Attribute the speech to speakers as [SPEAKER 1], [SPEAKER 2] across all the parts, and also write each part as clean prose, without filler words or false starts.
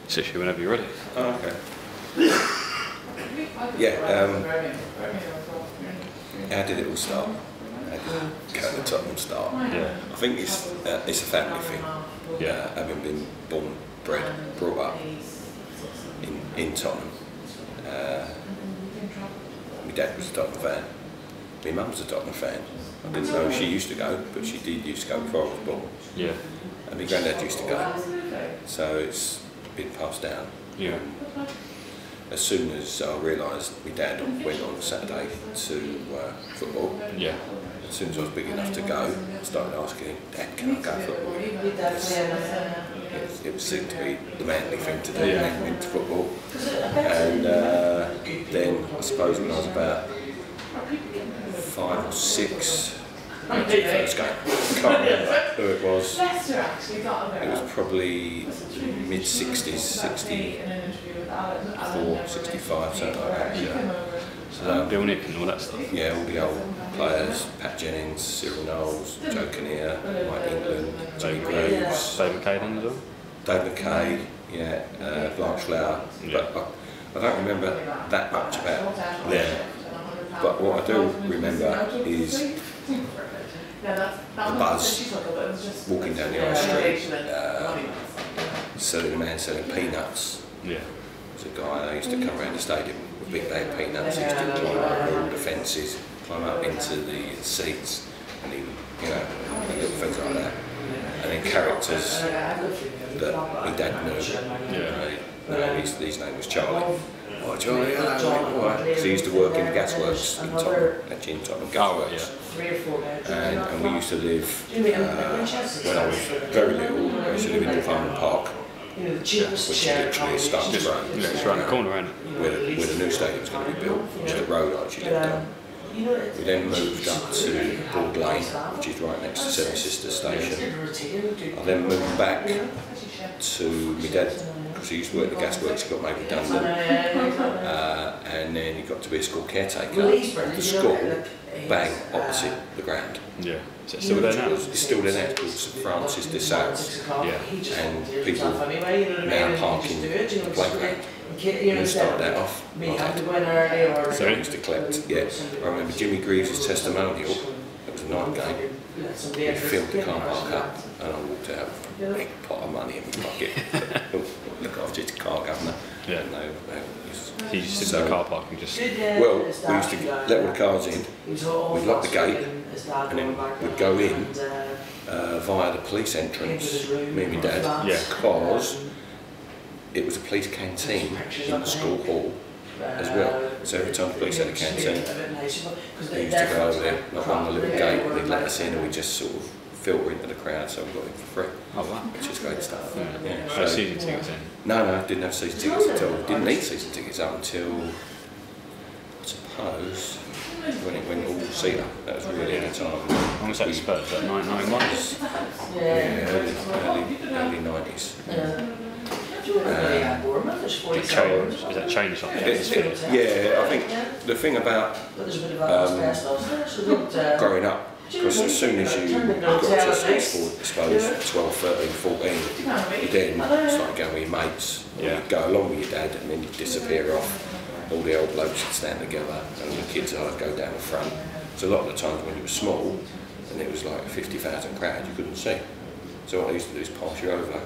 [SPEAKER 1] It's issue whenever you're ready.
[SPEAKER 2] Oh, okay. Yeah, how did it all start? How did go to Tottenham start?
[SPEAKER 1] Yeah.
[SPEAKER 2] I think it's a family thing.
[SPEAKER 1] Yeah.
[SPEAKER 2] Having been born, bred, brought up in Tottenham. My dad was a Tottenham fan. My mum was a Tottenham fan. I didn't know she used to go, but she did used to go before I was born.
[SPEAKER 1] Yeah.
[SPEAKER 2] And my granddad used to go. So it's been passed down.
[SPEAKER 1] Yeah.
[SPEAKER 2] As soon as I realised my dad went on Saturday to football,
[SPEAKER 1] Yeah.
[SPEAKER 2] as soon as I was big enough to go, I started asking him, Dad, can I go football? It was seen to be the manly thing to do,
[SPEAKER 1] yeah.
[SPEAKER 2] into football. And then I suppose when I was about 5 or 6, I went to the first game. I can't remember who it was. It was probably mid-60s, 64, 65, something like that.
[SPEAKER 1] Yeah. So Bill Nick and all that stuff?
[SPEAKER 2] Yeah, all the old players, Pat Jennings, Cyril Knowles, Joe Kinnear, Mike England, Jimmy Greaves.
[SPEAKER 1] Dave McKay then as well?
[SPEAKER 2] Dave McKay, yeah, Blanche Flower.
[SPEAKER 1] Yeah.
[SPEAKER 2] But I don't remember that much about them. But what I do remember is the buzz, walking down the high street, selling a man selling peanuts.
[SPEAKER 1] Yeah.
[SPEAKER 2] There's a guy that used to come around the stadium with big bag of peanuts. He used to climb over all the fences, climb up into the seats, and he, you know, little things like that. And then characters that my dad knew.
[SPEAKER 1] Yeah.
[SPEAKER 2] His name was Charlie. Oh, Charlie, hello, mate, all right. Because he used to work in the gasworks in Tottenham, actually in Tottenham gasworks. And we used to live, when I was very little, I used to live in Northumberland Park, which is literally a stone's throw.
[SPEAKER 1] Yeah, it's around the corner, isn't it?
[SPEAKER 2] Where the new stadium's going to be built, which is the road I actually lived on. We then moved up to Broad Lane, which is right next to Seven Sisters Station. I then moved back to my dad, because he used to work in the gasworks, he got made redundant. And then he got to be a school caretaker of the school, bang opposite the ground.
[SPEAKER 1] Yeah. Is it still there now?
[SPEAKER 2] It's still there now, it's called St Francis de Sales.
[SPEAKER 1] Yeah.
[SPEAKER 2] And people now park in the playground. And we started that off, my dad. So he used to collect, yeah. I remember Jimmy Greaves' testimonial, it was a night game. We filled the car park up and I walked out with a big pot of money in my pocket. Look after his car governor.
[SPEAKER 1] Yeah. He used to sit in the car park and just...
[SPEAKER 2] Well, we used to let all the cars in, we'd lock the gate, and then we'd go in via the police entrance, me and my dad, because it was a police canteen in the school hall as well. So every time the police had a canteen, they used to go over there, knock on the little gate, and they'd let us in, and we just sort of filter into the crowd, so we got in for free.
[SPEAKER 1] Oh wow.
[SPEAKER 2] Which is great stuff.
[SPEAKER 1] Yeah. So season tickets in?
[SPEAKER 2] No, didn't have season tickets until, didn't need season tickets up until, I suppose, when it went all seater. That was really the time.
[SPEAKER 1] When was that Spurs? That 91?
[SPEAKER 2] Yeah, early 90s.
[SPEAKER 1] Has that changed something?
[SPEAKER 2] Yeah, I think the thing about growing up, because as soon as you got to, I suppose, 12, 13, 14, you then started going with your mates.
[SPEAKER 1] Yeah.
[SPEAKER 2] You'd go along with your dad and then you'd disappear off. All the old blokes would stand together and the kids would go down the front. So a lot of the times when you were small and it was like a 50,000 crowd, you couldn't see. So what they used to do is pass you over.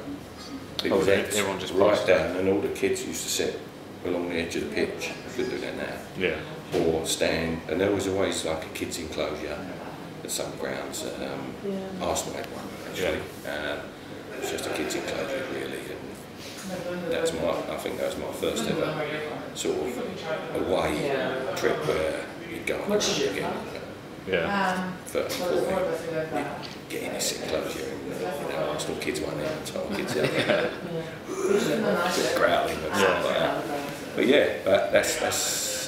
[SPEAKER 1] Everyone just
[SPEAKER 2] right down, and all the kids used to sit along the edge of the pitch. You couldn't do that now.
[SPEAKER 1] Yeah.
[SPEAKER 2] Or stand, and there was always like a kids' enclosure at some grounds. Arsenal had one actually. It was just a kids' enclosure really, and that's I think that was my first ever sort of away trip where you'd go on again.
[SPEAKER 1] Yeah.
[SPEAKER 2] 13, 14, you'd get in this enclosure and Arsenal kids weren't there, Tottenham kids out there. Growling and stuff like that. But yeah, that's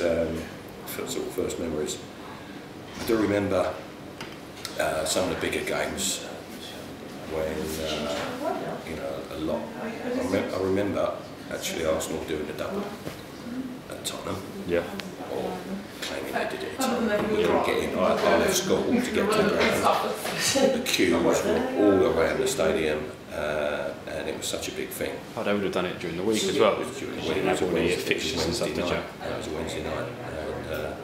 [SPEAKER 2] sort of first memories. I do remember some of the bigger games when, you know, a lot. I remember actually Arsenal doing a double at Tottenham.
[SPEAKER 1] Yeah.
[SPEAKER 2] Or claiming they did it at Tottenham. We didn't get in. I left school to get to the ground. The queues were all around the stadium, and it was such a big thing.
[SPEAKER 1] Oh, they would have done it during the week as well.
[SPEAKER 2] During the
[SPEAKER 1] You
[SPEAKER 2] week,
[SPEAKER 1] didn't have all the fixtures and stuff, did you?
[SPEAKER 2] That was a Wednesday night, and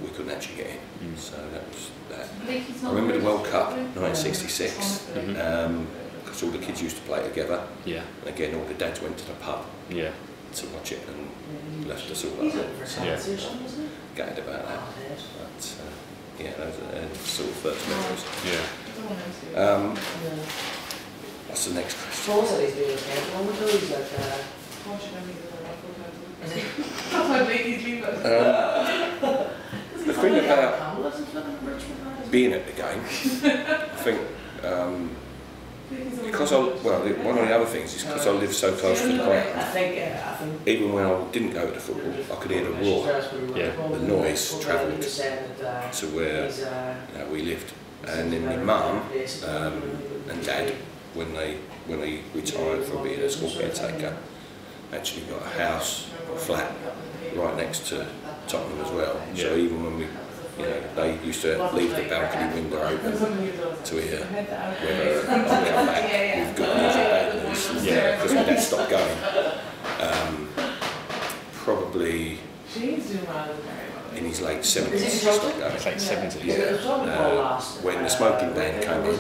[SPEAKER 2] we couldn't actually get in. So that was that. I remember the World Cup, 1966, because all the kids used to play together.
[SPEAKER 1] Yeah.
[SPEAKER 2] And again, all the dads went to the pub.
[SPEAKER 1] Yeah.
[SPEAKER 2] To watch it and left us all at home. So
[SPEAKER 1] yeah.
[SPEAKER 2] Gutted about that. But yeah, those are sort of first memories.
[SPEAKER 1] Yeah.
[SPEAKER 2] What's the next question? The thing about being at the game, I think, because one of the other things is because I live so close to the ground, even when I didn't go to the football, I could hear the roar.
[SPEAKER 1] Yeah.
[SPEAKER 2] The noise travelled to where we lived. And then my mum and dad, when they retired from being a school caretaker, actually got a house, a flat, right next to Tottenham as well.
[SPEAKER 1] Yeah.
[SPEAKER 2] So even when we, they used to leave the balcony window open to hear whether I'll come back with good news or bad news.
[SPEAKER 1] Yeah.
[SPEAKER 2] Because my dad stopped going. Probably in his late 70s, he stopped going.
[SPEAKER 1] Late 70s.
[SPEAKER 2] Yeah. When the smoking ban came in,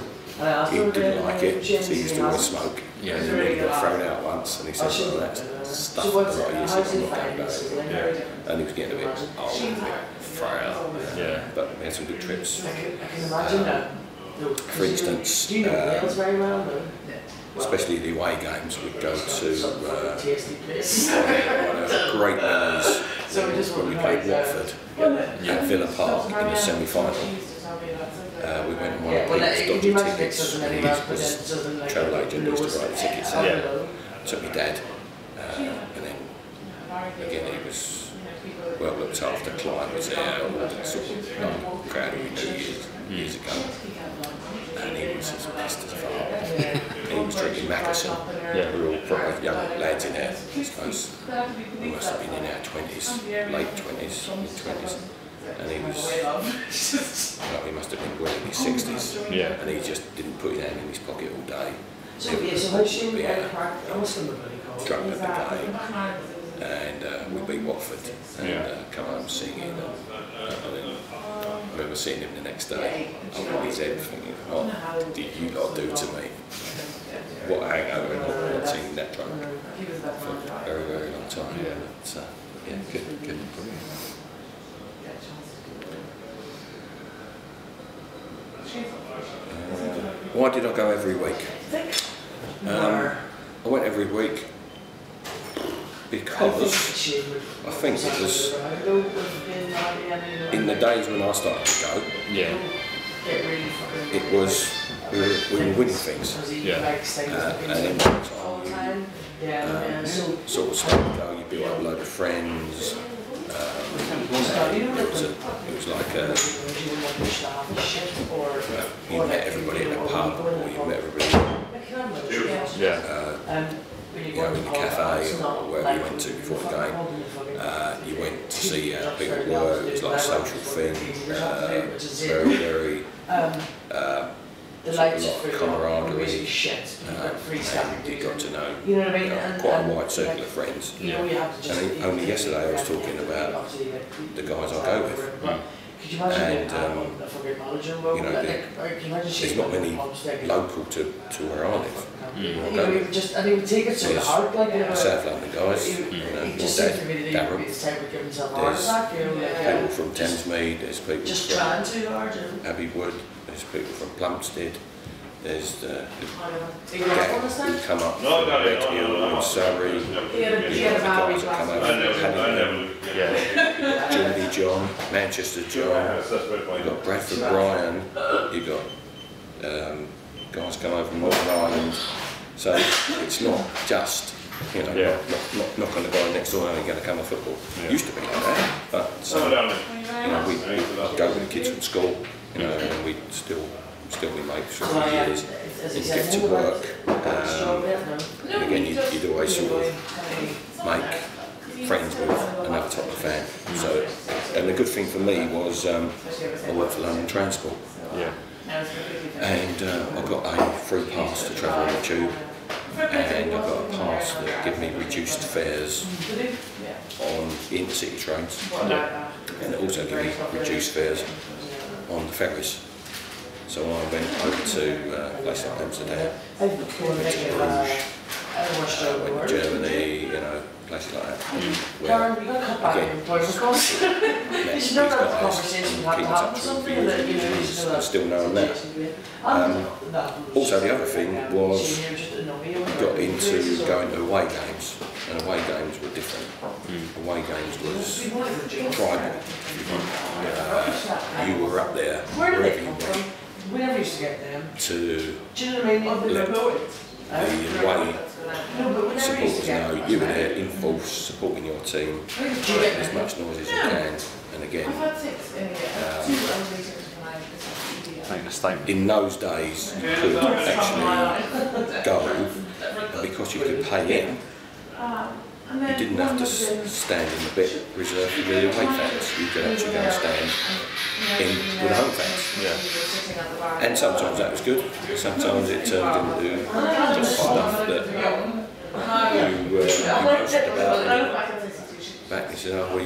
[SPEAKER 2] he didn't like it, so he used to always smoke.
[SPEAKER 1] Yeah.
[SPEAKER 2] And then he got thrown out once, and he said, well, that's stuff a lot of years ago, I'm not going to go.
[SPEAKER 1] Yeah.
[SPEAKER 2] And he was getting a bit old, a bit frail.
[SPEAKER 1] Yeah.
[SPEAKER 2] But we had some good trips. For instance, especially the away games, we'd go to one of the great memories when we played Watford at Villa Park in the semi-final. We went on one of Peter's dodgy tickets, and he was travel agent, used to write the tickets.
[SPEAKER 1] Yeah.
[SPEAKER 2] Took my dad, and then again he was well looked after. Clive was there, all that sort of crowd we knew years ago, and he was as pissed as fuck. And he was drinking Mackerson.
[SPEAKER 1] Yeah.
[SPEAKER 2] We were all probably young lads in there, I suppose. We must have been in our 20s, late 20s, mid-20s. And he was, well, he must have been well in his 60s.
[SPEAKER 1] Yeah.
[SPEAKER 2] And he just didn't put his hand in his pocket all day.
[SPEAKER 3] So
[SPEAKER 2] Drunk at the game. And we beat Watford and come home singing. And I remember seeing him the next day over his head thinking, what did you lot do to me? What a hangover and not singing that drunk for a very, very long time.
[SPEAKER 1] Yeah.
[SPEAKER 2] So, yeah, good, good. Why did I go every week? I went every week because I think it was in the days when I started to go.
[SPEAKER 1] Yeah.
[SPEAKER 2] It was we were winning things, and in that time, sort of started to go. You built up a load of friends. It was like you met everybody at the pub, or you met everybody in the cafe or wherever you went to before the game. You went to see how people were. It was like a social thing. Very, very a lot of camaraderie. And you got to know quite a wide circle of friends.
[SPEAKER 1] Yeah.
[SPEAKER 2] And only yesterday I was talking about the guys I go with. And there's not many local to where I live.
[SPEAKER 3] And he would take it so hard, like
[SPEAKER 2] South London guys, Darren. There's people from Thamesmead, there's people from Abbey Wood, there's people from Plumstead, there's the gang who come up from Red Hill in Surrey, the guys that come over from Paddington, Geordie John, Manchester John, you've got Bradford Brian, you've got guys come over from Northern Ireland. So it's not just, knock on the guy next door and you're going to come to football. It used to be like that, but we'd go with the kids from school, and we'd still be mates for a few years. We'd get to work, and again you'd always sort of make friends with another Tottenham fan. So, and the good thing for me was I worked for London Transport.
[SPEAKER 1] Yeah.
[SPEAKER 2] And I got a free pass to travel on the tube and I got a pass that gave me reduced fares on the intercity trains, and it also gave me reduced fares on the ferries. So I went over to places like Amsterdam, went to Bruges, went to Germany, you know, places like that. Where, again, met these guys and keep in touch with the years and still know them now. Also, the other thing was got into going to away games, and away games were different. Away games was tribal. You were up there wherever you went.
[SPEAKER 3] We never used to get them.
[SPEAKER 2] To
[SPEAKER 3] do you know what I mean?
[SPEAKER 2] let the away supporters know you were there in force, supporting your team, making as much noise as you can. And again, in those days you could actually go, and because you could pay in, you didn't have to stand in the bit reserved for the away fans. You could actually go and stand in with the home fans. And sometimes that was good. Sometimes it turned into just stuff that you posted about. Back and said, oh, we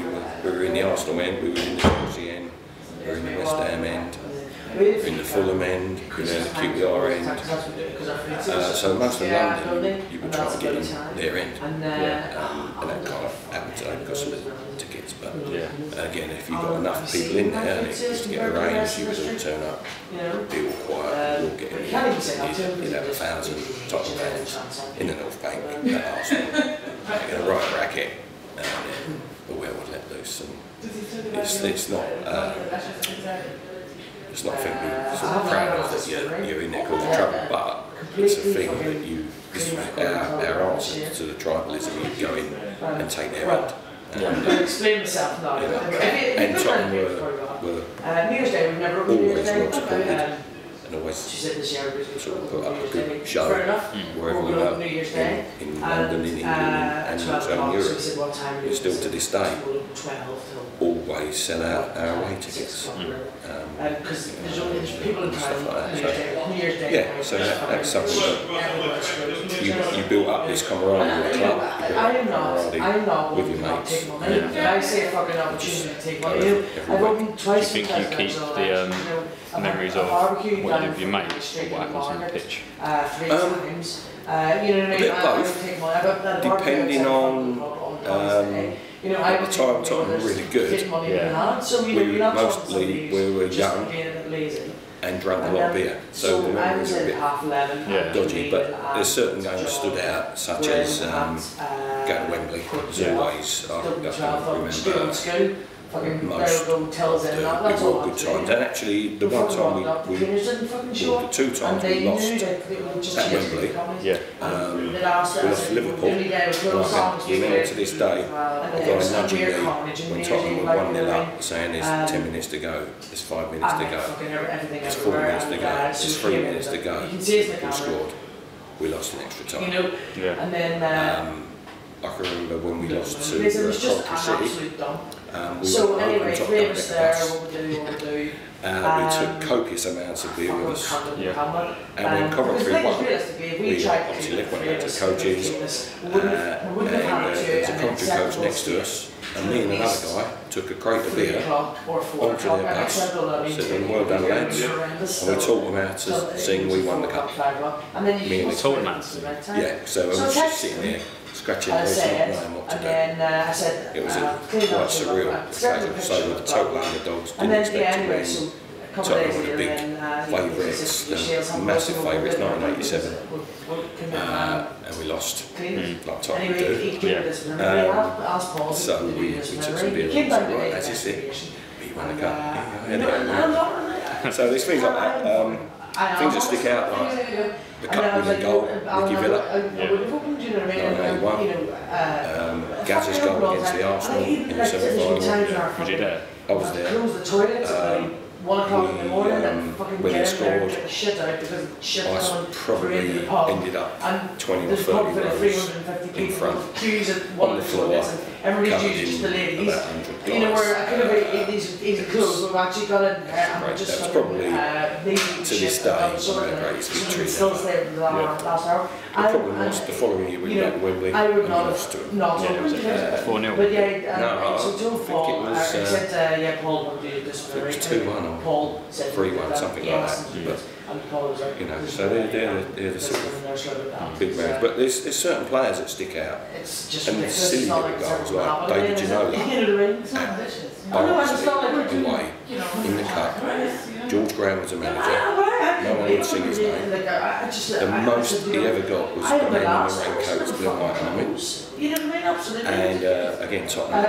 [SPEAKER 2] were in the Arsenal end, we were in the Chelsea end, we were in the West Ham end, we were in the Fulham end, we were in the QPR end. So most of London, you would try to get in their end. And that kind of happened today because of the tickets. But again, if you got enough people in there and it was to get arranged, you would all turn up, be all quiet, all get in the end. You'd have 1,000 Tottenham fans in the North Bank at Arsenal, making a right racket. And then the wheel would let loose, and it's not a thing to be sort of proud of that you're in there causing trouble, but it's a thing that this was our answer to the tribalism. You go in and take their end.
[SPEAKER 3] Explain myself now.
[SPEAKER 2] And Tottenham were
[SPEAKER 3] New Year's Day, we've never
[SPEAKER 2] always well supported. And always sort of put up a good show wherever we go, in London, in England, and also in Europe. But still to this day, always sell out our away tickets. Stuff like that. So, so that's something that you built up this camaraderie with the club, you built up camaraderie with your mates.
[SPEAKER 3] I say a fucking opportunity to take money. I've opened twice.
[SPEAKER 1] Do you think you keep the memories of what you do with your mates or what happens on the pitch?
[SPEAKER 2] A bit of both, depending on at the time Tottenham were really good. We were young and drank a lot of beer, so the memories are a bit dodgy, but there's certain games stood out, such as going to Wembley. As always, I can remember most of them. They were good times, and actually the one time the two times we lost at Wembley, we lost to Liverpool, and I can remember to this day a guy nudging me when Tottenham were 1-0 up, saying there's 10 minutes to go, there's 5 minutes to go, there's 4 minutes to go, there's 3 minutes to go. We scored, we lost in extra time. I can remember when we lost to Coventry City. We were anyway, we took copious amounts of beer with us. And when Coventry won, we obviously went out to coaches, and there was a Coventry coach next to us, and me and another guy took a crate of beer onto their bus, said, well done lads, and we taught them how to sing We Won the Cup. Me and the
[SPEAKER 1] taught them how to sing?
[SPEAKER 2] Yeah, so I was just sitting there, scratching my head, not knowing what to do. It was quite surreal. So with the total underdogs, didn't expect to win. Tottenham were the big favourites, the massive favourites, 1987, and we lost, like Tottenham do. So we took some beer and said, right, that's just it, we won the cup. So there's things like that, things that stick out, like the cup winning goal, Ricky Villa, 1981, Gazza's goal against the Arsenal in the semi-final.
[SPEAKER 1] Was you there?
[SPEAKER 2] I was there.
[SPEAKER 3] 1 o'clock in the morning and fucking
[SPEAKER 2] when
[SPEAKER 3] get
[SPEAKER 2] they
[SPEAKER 3] in there and
[SPEAKER 2] scored,
[SPEAKER 3] get the shit out because shit's
[SPEAKER 2] I
[SPEAKER 3] coming
[SPEAKER 2] probably
[SPEAKER 3] through the pub.
[SPEAKER 2] ended up
[SPEAKER 3] And
[SPEAKER 2] 20 or
[SPEAKER 3] there's
[SPEAKER 2] 30
[SPEAKER 3] pub for the
[SPEAKER 2] rows
[SPEAKER 3] 350
[SPEAKER 2] in
[SPEAKER 3] people,
[SPEAKER 2] front,
[SPEAKER 3] queues at
[SPEAKER 2] on
[SPEAKER 3] one
[SPEAKER 2] the
[SPEAKER 3] of the
[SPEAKER 2] floor,
[SPEAKER 3] toilets, and everybody's
[SPEAKER 2] covered
[SPEAKER 3] using just the
[SPEAKER 2] in
[SPEAKER 3] ladies.
[SPEAKER 2] about 100
[SPEAKER 3] You know,
[SPEAKER 2] guys.
[SPEAKER 3] where I could have easy clothes, we've actually got it and we're just
[SPEAKER 2] That's probably, to this day, one of the greatest victories
[SPEAKER 3] still
[SPEAKER 2] ever.
[SPEAKER 3] stay for the last hour.
[SPEAKER 2] The problem was the following year we
[SPEAKER 3] you know,
[SPEAKER 2] went to Wembley
[SPEAKER 3] I would
[SPEAKER 2] and
[SPEAKER 3] not
[SPEAKER 2] we lost to them.
[SPEAKER 3] not
[SPEAKER 1] Yeah, it was 4-0.
[SPEAKER 3] but yeah,
[SPEAKER 2] No,
[SPEAKER 3] so
[SPEAKER 2] I
[SPEAKER 3] Joe
[SPEAKER 2] think
[SPEAKER 3] Paul,
[SPEAKER 2] it was,
[SPEAKER 3] except yeah, Paul would do this.
[SPEAKER 2] it was 2-1 or
[SPEAKER 3] Paul said
[SPEAKER 2] 3-1, something like that. But,
[SPEAKER 3] and Paul was like,
[SPEAKER 2] you know, so they're the sort of big moves. But there's certain players that stick out.
[SPEAKER 3] It's just
[SPEAKER 2] And
[SPEAKER 3] ridiculous.
[SPEAKER 2] silly
[SPEAKER 3] It's not
[SPEAKER 2] little
[SPEAKER 3] like
[SPEAKER 2] goals
[SPEAKER 3] something
[SPEAKER 2] like
[SPEAKER 3] happened.
[SPEAKER 2] David Ginola
[SPEAKER 3] You know what I mean? It's not
[SPEAKER 2] at
[SPEAKER 3] ridiculous. I know, it's not like we're doing,
[SPEAKER 2] away
[SPEAKER 3] you know,
[SPEAKER 2] in the cup. George Graham was the manager. No one would sing his name. The most he ever got was the man in the raincoats with the white army.
[SPEAKER 3] You know what I mean? Absolutely.
[SPEAKER 2] And again, Tottenham.